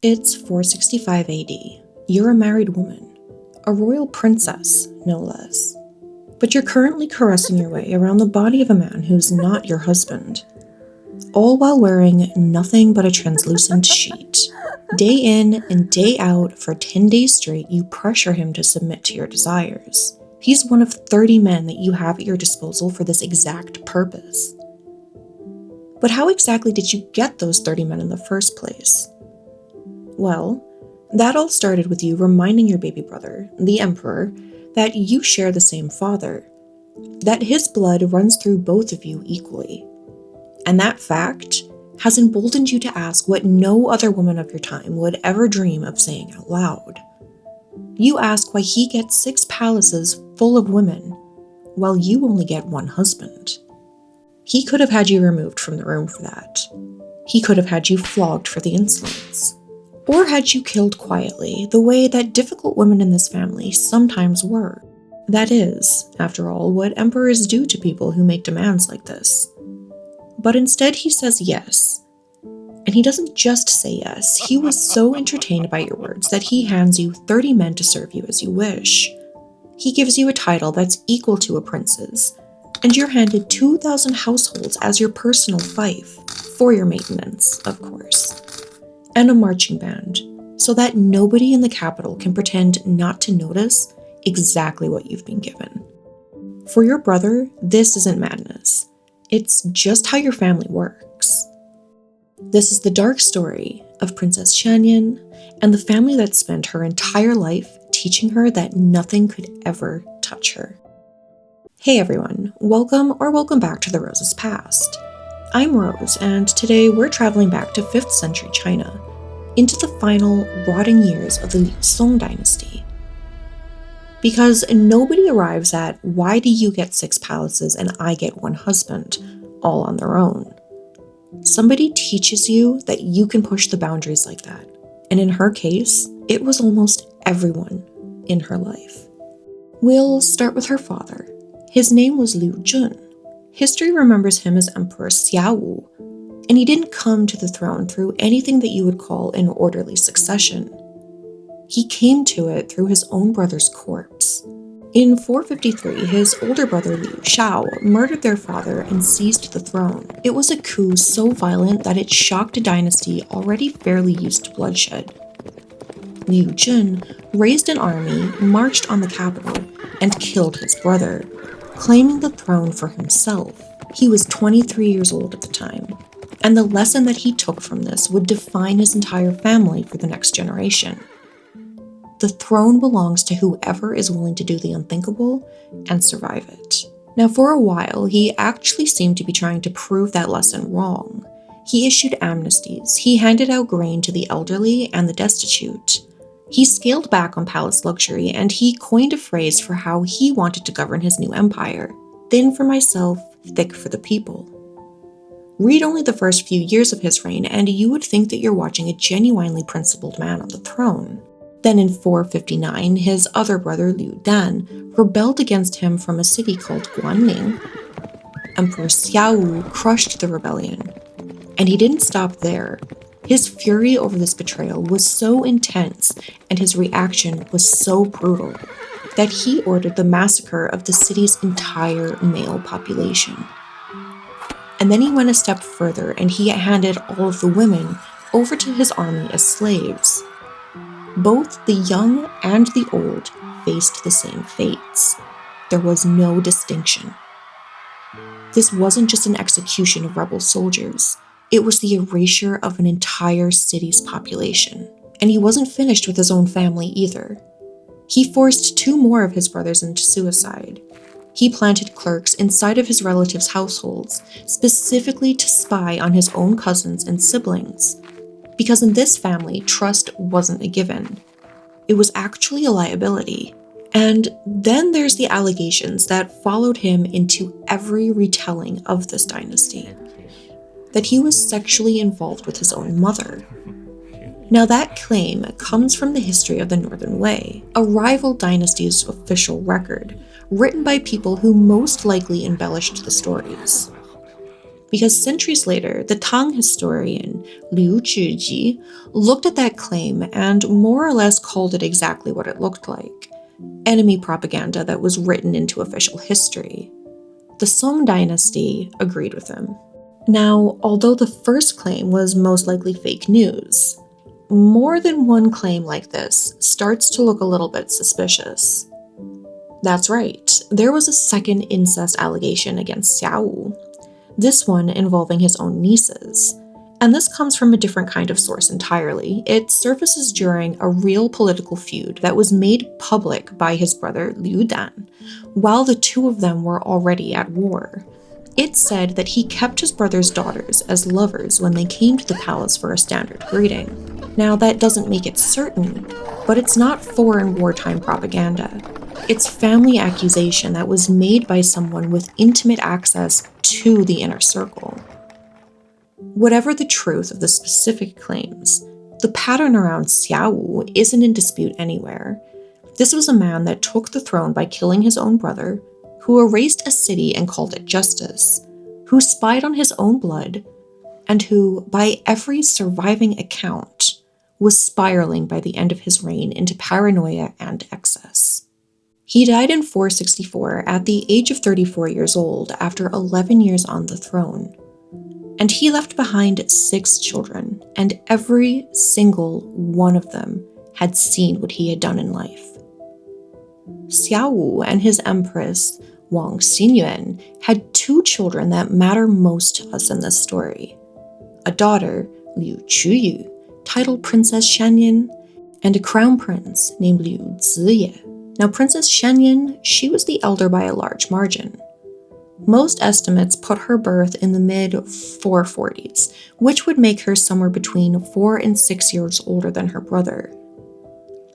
It's 465 AD. You're a married woman, a royal princess, no less. But you're currently caressing your way around the body of a man who's not your husband, all while wearing nothing but a translucent sheet. Day in and day out, for 10 days straight, you pressure him to submit to your desires. He's one of 30 men that you have at your disposal for this exact purpose. But how exactly did you get those 30 men in the first place? Well, that all started with you reminding your baby brother, the Emperor, that you share the same father, that his blood runs through both of you equally. And that fact has emboldened you to ask what no other woman of your time would ever dream of saying out loud. You ask why he gets 6 palaces full of women, while you only get one husband. He could have had you removed from the room for that. He could have had you flogged for the insolence. Or had you killed quietly, the way that difficult women in this family sometimes were. That is, after all, what emperors do to people who make demands like this. But instead he says yes. And he doesn't just say yes, he was so entertained by your words that he hands you 30 men to serve you as you wish. He gives you a title that's equal to a prince's, and you're handed 2,000 households as your personal fief, for your maintenance, of course. And a marching band, so that nobody in the capital can pretend not to notice exactly what you've been given. For your brother, this isn't madness. It's just how your family works. This is the dark story of Princess Shanyin and the family that spent her entire life teaching her that nothing could ever touch her. Hey everyone, welcome back to The Rose's Past. I'm Rose, and today we're traveling back to 5th century China, into the final rotting years of the Liu Song Dynasty. Because nobody arrives at why do you get 6 palaces and I get one husband, all on their own. Somebody teaches you that you can push the boundaries like that, and in her case, it was almost everyone in her life. We'll start with her father. His name was Liu Jun. History remembers him as Emperor Xiaowu, and he didn't come to the throne through anything that you would call an orderly succession. He came to it through his own brother's corpse. In 453, his older brother Liu Shao murdered their father and seized the throne. It was a coup so violent that it shocked a dynasty already fairly used to bloodshed. Liu Jun raised an army, marched on the capital, and killed his brother, claiming the throne for himself. He was 23 years old at the time, and the lesson that he took from this would define his entire family for the next generation. The throne belongs to whoever is willing to do the unthinkable and survive it. Now, for a while, he actually seemed to be trying to prove that lesson wrong. He issued amnesties, he handed out grain to the elderly and the destitute. He scaled back on palace luxury, and he coined a phrase for how he wanted to govern his new empire: thin for myself, thick for the people. Read only the first few years of his reign, and you would think that you're watching a genuinely principled man on the throne. Then in 459, his other brother Liu Dan rebelled against him from a city called Guanning. Emperor Xiaowu crushed the rebellion, and he didn't stop there. His fury over this betrayal was so intense, and his reaction was so brutal, that he ordered the massacre of the city's entire male population. And then he went a step further, and he handed all of the women over to his army as slaves. Both the young and the old faced the same fates. There was no distinction. This wasn't just an execution of rebel soldiers. It was the erasure of an entire city's population. And he wasn't finished with his own family either. He forced 2 more of his brothers into suicide. He planted clerks inside of his relatives' households, specifically to spy on his own cousins and siblings. Because in this family, trust wasn't a given. It was actually a liability. And then there's the allegations that followed him into every retelling of this dynasty: that he was sexually involved with his own mother. Now that claim comes from the history of the Northern Wei, a rival dynasty's official record, written by people who most likely embellished the stories. because centuries later, the Tang historian Liu Chuyu looked at that claim and more or less called it exactly what it looked like: enemy propaganda that was written into official history. The Song Dynasty agreed with him. Now, although the first claim was most likely fake news, more than one claim like this starts to look a little bit suspicious. That's right, there was a second incest allegation against Xiao, this one involving his own nieces. And this comes from a different kind of source entirely. It surfaces during a real political feud that was made public by his brother Liu Dan, while the two of them were already at war. It said that he kept his brother's daughters as lovers when they came to the palace for a standard greeting. Now, that doesn't make it certain, but it's not foreign wartime propaganda. It's family accusation that was made by someone with intimate access to the inner circle. Whatever the truth of the specific claims, the pattern around Xiao isn't in dispute anywhere. This was a man that took the throne by killing his own brother, who erased a city and called it justice, who spied on his own blood, and who, by every surviving account, was spiraling by the end of his reign into paranoia and excess. He died in 464 at the age of 34 years old after 11 years on the throne. And he left behind 6 children, and every single one of them had seen what he had done in life. Xiao and his Empress, Wang Xinyuan, had 2 children that matter most to us in this story. A daughter, Liu Chuyu, titled Princess Shanyin, and a crown prince named Liu Ziye. Now, Princess Shanyin, she was the elder by a large margin. Most estimates put her birth in the mid-440s, which would make her somewhere between 4 and 6 years older than her brother.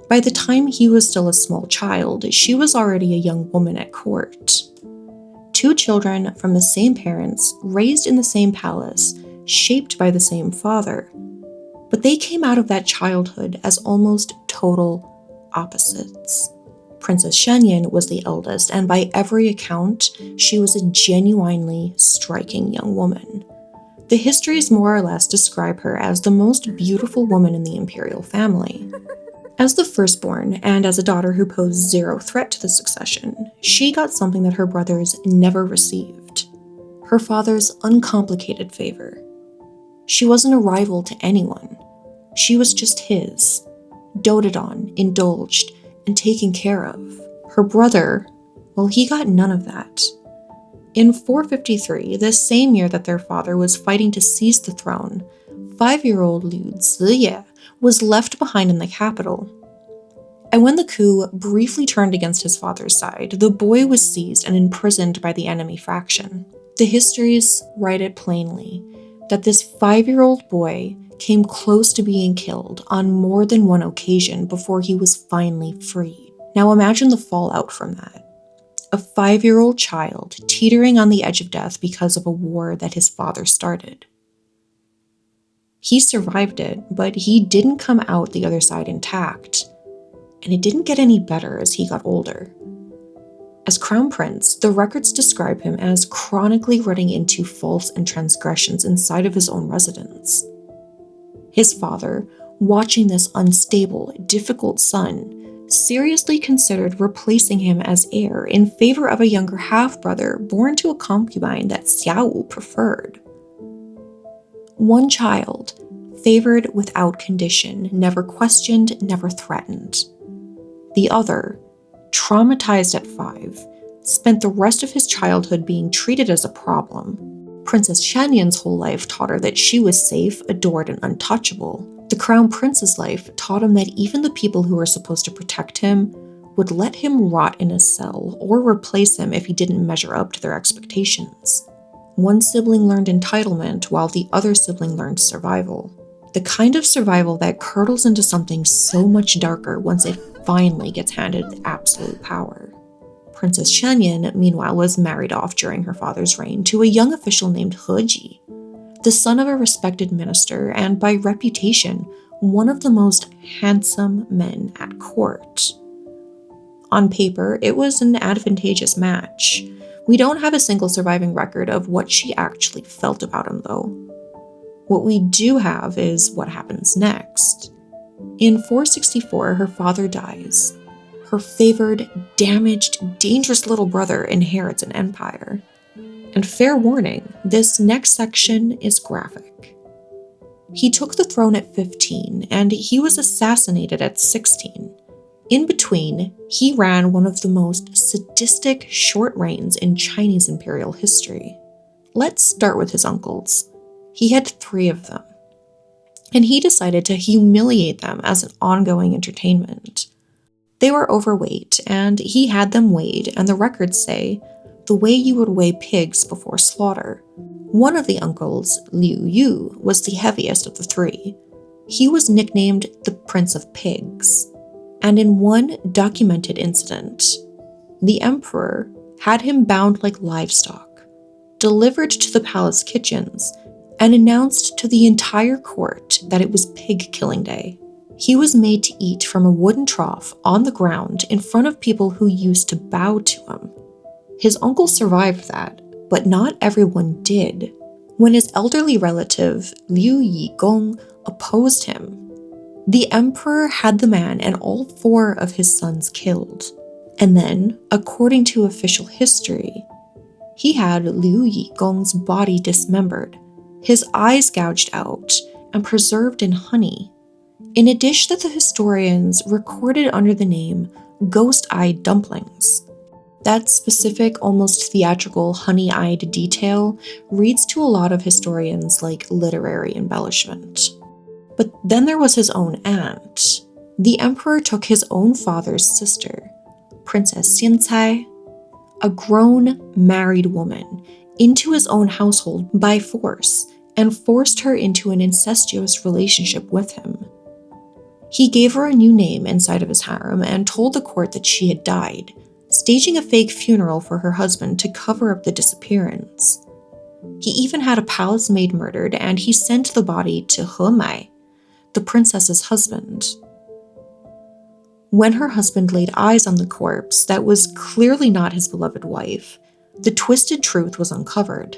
By the time he was still a small child, she was already a young woman at court. 2 children from the same parents, raised in the same palace, shaped by the same father. But they came out of that childhood as almost total opposites. Princess Shanyin was the eldest, and by every account, she was a genuinely striking young woman. The histories more or less describe her as the most beautiful woman in the imperial family. As the firstborn, and as a daughter who posed zero threat to the succession, she got something that her brothers never received: her father's uncomplicated favor. She wasn't a rival to anyone. She was just his, doted on, indulged, and taken care of. Her brother, well, he got none of that. In 453, the same year that their father was fighting to seize the throne, 5-year-old Liu Ziye was left behind in the capital. And when the coup briefly turned against his father's side, the boy was seized and imprisoned by the enemy faction. The histories write it plainly that this 5-year-old boy came close to being killed on more than one occasion before he was finally freed. Now imagine the fallout from that. A 5-year-old child teetering on the edge of death because of a war that his father started. He survived it, but he didn't come out the other side intact. And it didn't get any better as he got older. As crown prince, the records describe him as chronically running into faults and transgressions inside of his own residence. His father, watching this unstable, difficult son, seriously considered replacing him as heir in favor of a younger half-brother born to a concubine that Xiao preferred. One child, favored without condition, never questioned, never threatened. The other, traumatized at 5, spent the rest of his childhood being treated as a problem. Princess Shanyin's whole life taught her that she was safe, adored, and untouchable. The crown prince's life taught him that even the people who were supposed to protect him would let him rot in a cell or replace him if he didn't measure up to their expectations. One sibling learned entitlement while the other sibling learned survival. The kind of survival that curdles into something so much darker once it finally gets handed absolute power. Princess Shanyin, meanwhile, was married off during her father's reign to a young official named He, the son of a respected minister and, by reputation, one of the most handsome men at court. On paper, it was an advantageous match. We don't have a single surviving record of what she actually felt about him, though. What we do have is what happens next. In 464, her father dies. Her favored, damaged, dangerous little brother inherits an empire. And fair warning, this next section is graphic. He took the throne at 15, and he was assassinated at 16. In between, he ran one of the most sadistic short reigns in Chinese imperial history. Let's start with his uncles. He had 3 of them, and he decided to humiliate them as an ongoing entertainment. They were overweight, and he had them weighed, and the records say, the way you would weigh pigs before slaughter. One of the uncles, Liu Yu, was the heaviest of the 3. He was nicknamed the Prince of Pigs. And in one documented incident, the emperor had him bound like livestock, delivered to the palace kitchens, and announced to the entire court that it was pig killing day. He was made to eat from a wooden trough on the ground in front of people who used to bow to him. His uncle survived that, but not everyone did. When his elderly relative, Liu Yigong, opposed him, the emperor had the man and all 4 of his sons killed. And then, according to official history, he had Liu Yigong's body dismembered, his eyes gouged out, and preserved in honey, in a dish that the historians recorded under the name ghost-eyed dumplings. That specific, almost theatrical, honey-eyed detail reads to a lot of historians like literary embellishment. But then there was his own aunt. The emperor took his own father's sister, Princess Shanyin, a grown, married woman, into his own household by force and forced her into an incestuous relationship with him. He gave her a new name inside of his harem and told the court that she had died, staging a fake funeral for her husband to cover up the disappearance. He even had a palace maid murdered, and he sent the body to Harem, the princess's husband. When her husband laid eyes on the corpse that was clearly not his beloved wife, the twisted truth was uncovered.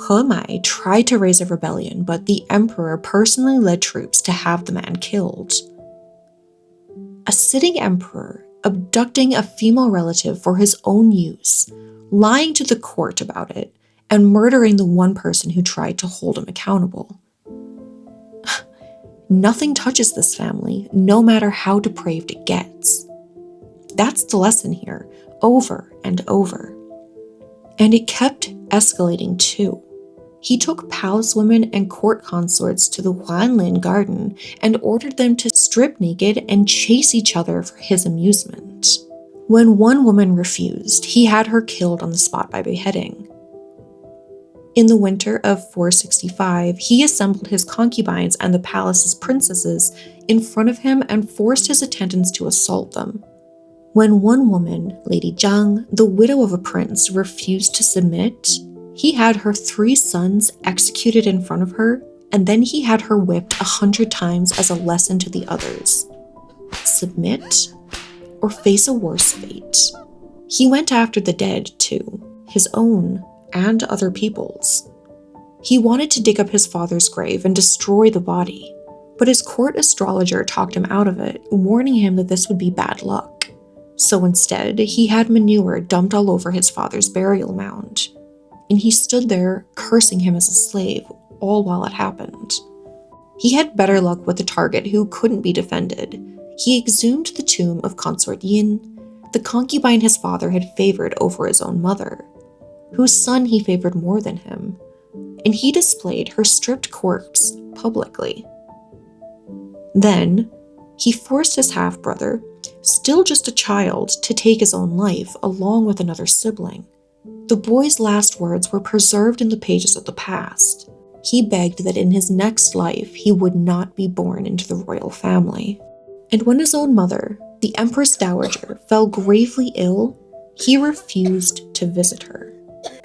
Harem tried to raise a rebellion, but the emperor personally led troops to have the man killed. A sitting emperor abducting a female relative for his own use, lying to the court about it, and murdering the one person who tried to hold him accountable. Nothing touches this family, no matter how depraved it gets. That's the lesson here, over and over. And it kept escalating too. He took palace women and court consorts to the Huanlin garden and ordered them to strip naked and chase each other for his amusement. When one woman refused, he had her killed on the spot by beheading. In the winter of 465, he assembled his concubines and the palace's princesses in front of him and forced his attendants to assault them. When one woman, Lady Zhang, the widow of a prince, refused to submit, he had her 3 sons executed in front of her, and then he had her whipped 100 times as a lesson to the others. Submit or face a worse fate. He went after the dead too, his own and other people's. He wanted to dig up his father's grave and destroy the body, but his court astrologer talked him out of it, warning him that this would be bad luck. So instead, he had manure dumped all over his father's burial mound, and he stood there cursing him as a slave, all while it happened. He had better luck with the target who couldn't be defended. He exhumed the tomb of consort Yin, the concubine his father had favored over his own mother, whose son he favored more than him, and he displayed her stripped corpse publicly. Then, he forced his half-brother, still just a child, to take his own life along with another sibling. The boy's last words were preserved in the pages of the past. He begged that in his next life he would not be born into the royal family. And when his own mother, the Empress Dowager, fell gravely ill, he refused to visit her.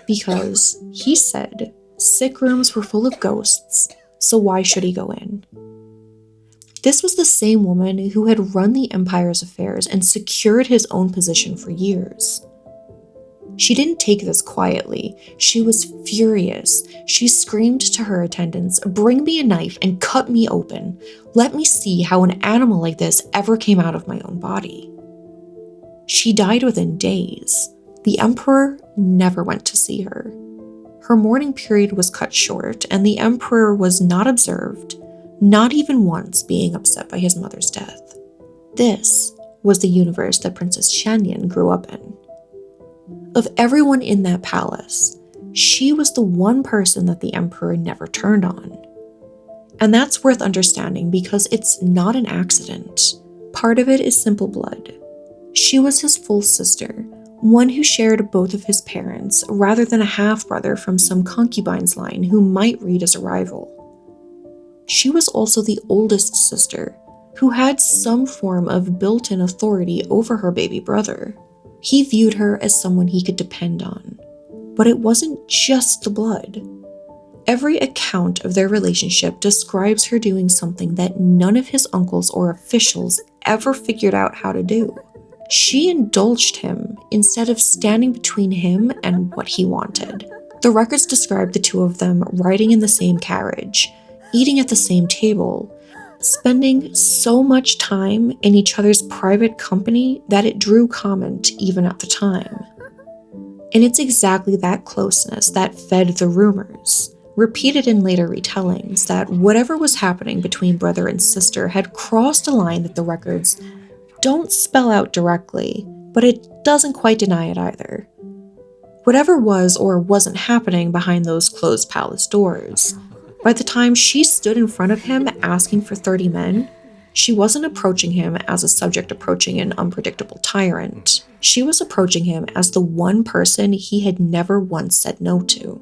Because, he said, sick rooms were full of ghosts, so why should he go in? This was the same woman who had run the empire's affairs and secured his own position for years. She didn't take this quietly. She was furious. She screamed to her attendants, "Bring me a knife and cut me open. Let me see how an animal like this ever came out of my own body." She died within days. The emperor never went to see her. Her mourning period was cut short, and the emperor was not observed, not even once being upset by his mother's death. This was the universe that Princess Shanyin grew up in. Of everyone in that palace, she was the one person that the emperor never turned on. And that's worth understanding because it's not an accident. Part of it is simple blood. She was his full sister, one who shared both of his parents, rather than a half-brother from some concubine's line who might read as a rival. She was also the oldest sister, who had some form of built-in authority over her baby brother. He viewed her as someone he could depend on. But it wasn't just the blood. Every account of their relationship describes her doing something that none of his uncles or officials ever figured out how to do. She indulged him instead of standing between him and what he wanted. The records describe the two of them riding in the same carriage, eating at the same table, spending so much time in each other's private company that it drew comment even at the time. And it's exactly that closeness that fed the rumors, repeated in later retellings, that whatever was happening between brother and sister had crossed a line that the records don't spell out directly, but it doesn't quite deny it either. Whatever was or wasn't happening behind those closed palace doors, by the time she stood in front of him asking for 30 men, she wasn't approaching him as a subject approaching an unpredictable tyrant. She was approaching him as the one person he had never once said no to.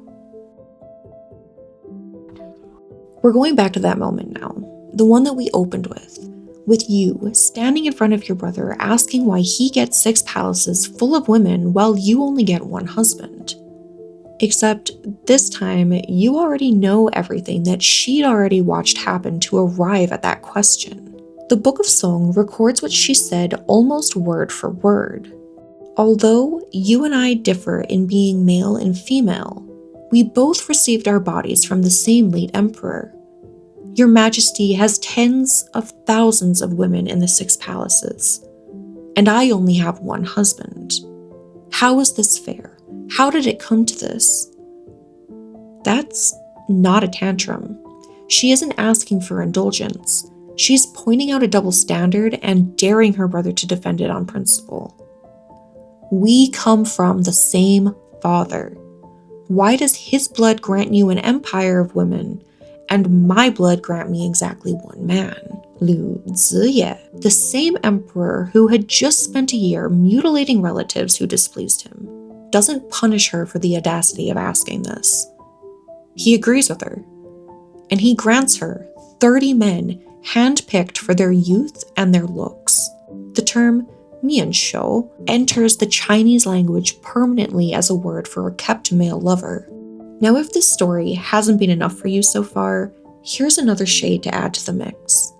We're going back to that moment now, the one that we opened with you standing in front of your brother asking why he gets 6 palaces full of women while you only get one husband. Except this time, you already know everything that she'd already watched happen to arrive at that question. The Book of Song records what she said almost word for word. Although you and I differ in being male and female, we both received our bodies from the same late emperor. Your Majesty has tens of thousands of women in the 6 palaces, and I only have one husband. How is this fair? How did it come to this? That's not a tantrum. She isn't asking for indulgence. She's pointing out a double standard and daring her brother to defend it on principle. We come from the same father. Why does his blood grant you an empire of women, and my blood grant me exactly one man? Liu Ziye, the same emperor who had just spent a year mutilating relatives who displeased him, doesn't punish her for the audacity of asking this. He agrees with her, and he grants her 30 men handpicked for their youth and their looks. The term mianshou enters the Chinese language permanently as a word for a kept male lover. Now, if this story hasn't been enough for you so far, here's another shade to add to the mix.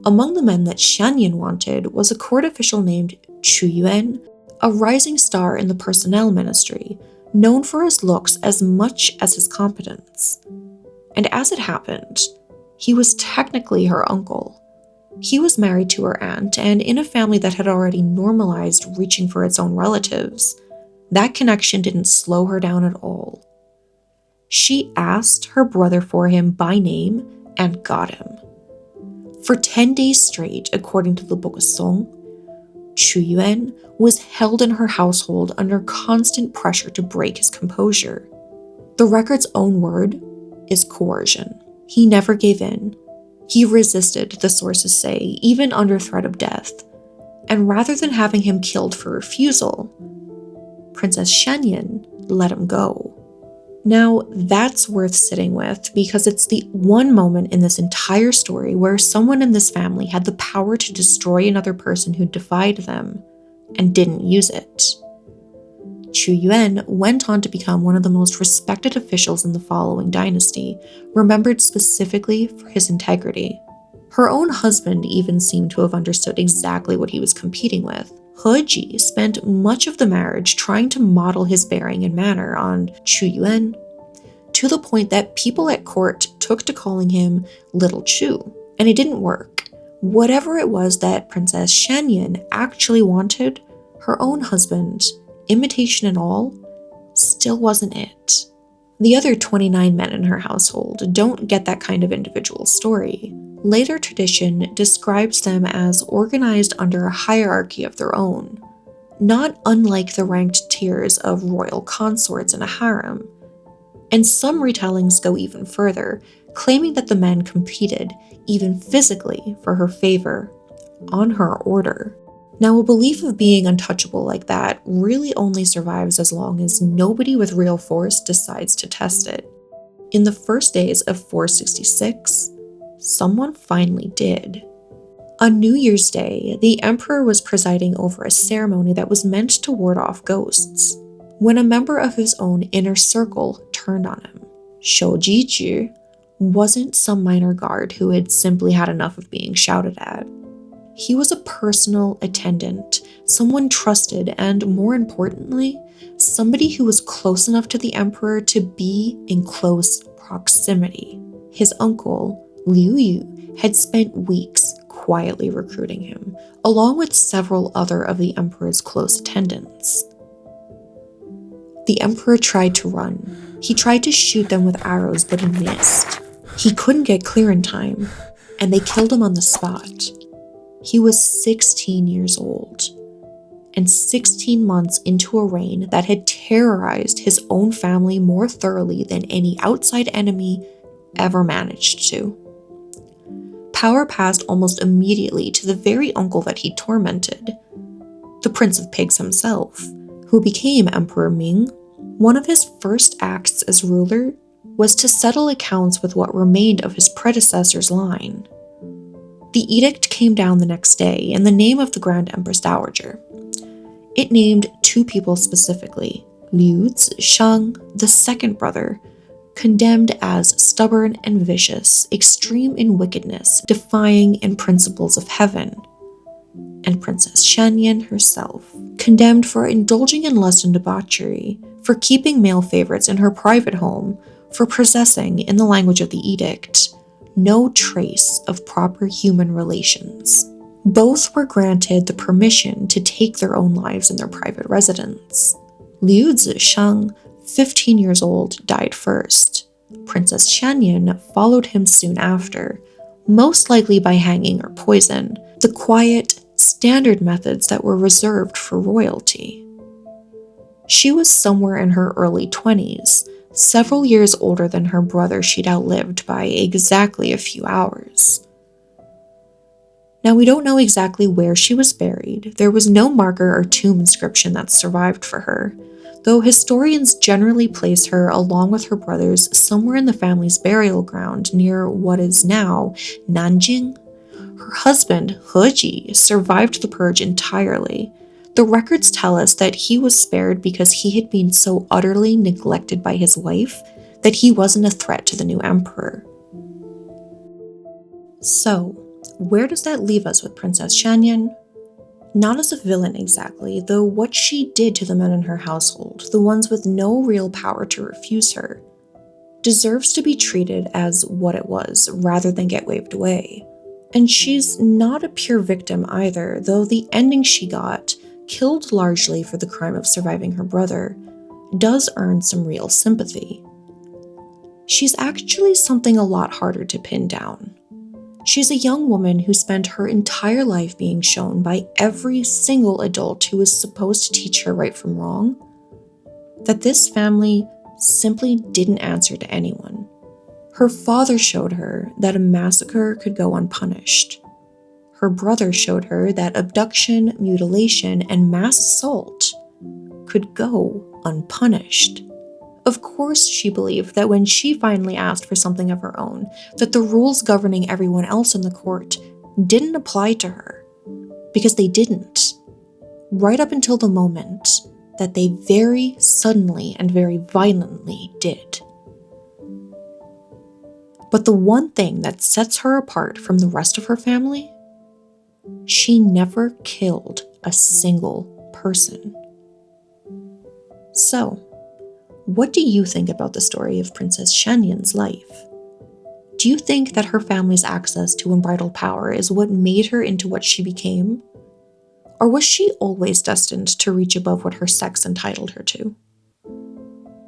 Among the men that Shanyin wanted was a court official named Chuyu, a rising star in the personnel ministry, known for his looks as much as his competence. And as it happened, he was technically her uncle. He was married to her aunt, and in a family that had already normalized reaching for its own relatives, that connection didn't slow her down at all. She asked her brother for him by name and got him. For 10 days straight, according to the Book of Song, Chuyu was held in her household under constant pressure to break his composure. The record's own word is coercion. He never gave in. He resisted, the sources say, even under threat of death. And rather than having him killed for refusal, Princess Shanyin let him go. Now, that's worth sitting with because it's the one moment in this entire story where someone in this family had the power to destroy another person who defied them and didn't use it. Chuyu went on to become one of the most respected officials in the following dynasty, remembered specifically for his integrity. Her own husband even seemed to have understood exactly what he was competing with. He Ji spent much of the marriage trying to model his bearing and manner on Chu Yuan, to the point that people at court took to calling him Little Chu, and it didn't work. Whatever it was that Princess Shanyin actually wanted, her own husband, imitation and all, still wasn't it. The other 29 men in her household don't get that kind of individual story. Later tradition describes them as organized under a hierarchy of their own, not unlike the ranked tiers of royal consorts in a harem. And some retellings go even further, claiming that the men competed, even physically, for her favor, on her order. Now, a belief of being untouchable like that really only survives as long as nobody with real force decides to test it. In the first days of 466, someone finally did. On New Year's Day, the emperor was presiding over a ceremony that was meant to ward off ghosts, when a member of his own inner circle turned on him. Shou Jiju wasn't some minor guard who had simply had enough of being shouted at. He was a personal attendant, someone trusted, and more importantly, somebody who was close enough to the emperor to be in close proximity. His uncle, Liu Yu, had spent weeks quietly recruiting him, along with several other of the emperor's close attendants. The emperor tried to run. He tried to shoot them with arrows, but he missed. He couldn't get clear in time, and they killed him on the spot. He was 16 years old, and 16 months into a reign that had terrorized his own family more thoroughly than any outside enemy ever managed to. Power passed almost immediately to the very uncle that he tormented, the Prince of Pigs himself, who became Emperor Ming. One of his first acts as ruler was to settle accounts with what remained of his predecessor's line. The edict came down the next day in the name of the Grand Empress Dowager. It named two people specifically: Liu Ziye, the second brother, condemned as stubborn and vicious, extreme in wickedness, defying in principles of heaven, and Princess Shanyin herself, condemned for indulging in lust and debauchery, for keeping male favorites in her private home, for possessing, in the language of the edict, no trace of proper human relations. Both were granted the permission to take their own lives in their private residence. Liu Ziye, 15 years old, died first. Princess Shanyin followed him soon after, most likely by hanging or poison, the quiet, standard methods that were reserved for royalty. She was somewhere in her early 20s, several years older than her brother she'd outlived by exactly a few hours. Now, we don't know exactly where she was buried. There was no marker or tomb inscription that survived for her, though historians generally place her along with her brothers somewhere in the family's burial ground near what is now Nanjing. Her husband, He Ji, survived the purge entirely. The records tell us that he was spared because he had been so utterly neglected by his wife that he wasn't a threat to the new emperor. So, where does that leave us with Princess Shanyin? Not as a villain exactly, though what she did to the men in her household, the ones with no real power to refuse her, deserves to be treated as what it was rather than get waved away. And she's not a pure victim either, though the ending she got, killed largely for the crime of surviving her brother, does earn some real sympathy. She's actually something a lot harder to pin down. She's a young woman who spent her entire life being shown by every single adult who was supposed to teach her right from wrong that this family simply didn't answer to anyone. Her father showed her that a massacre could go unpunished. Her brother showed her that abduction, mutilation, and mass assault could go unpunished. Of course, she believed that when she finally asked for something of her own, that the rules governing everyone else in the court didn't apply to her, because they didn't, right up until the moment that they very suddenly and very violently did. But the one thing that sets her apart from the rest of her family, she never killed a single person. So, what do you think about the story of Princess Shanyin's life? Do you think that her family's access to unbridled power is what made her into what she became? Or was she always destined to reach above what her sex entitled her to?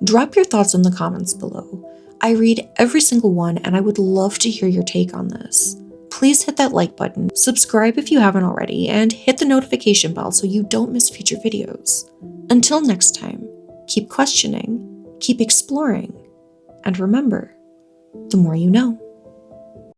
Drop your thoughts in the comments below. I read every single one and I would love to hear your take on this. Please hit that like button, subscribe if you haven't already, and hit the notification bell so you don't miss future videos. Until next time, keep questioning, keep exploring, and remember, the more you know.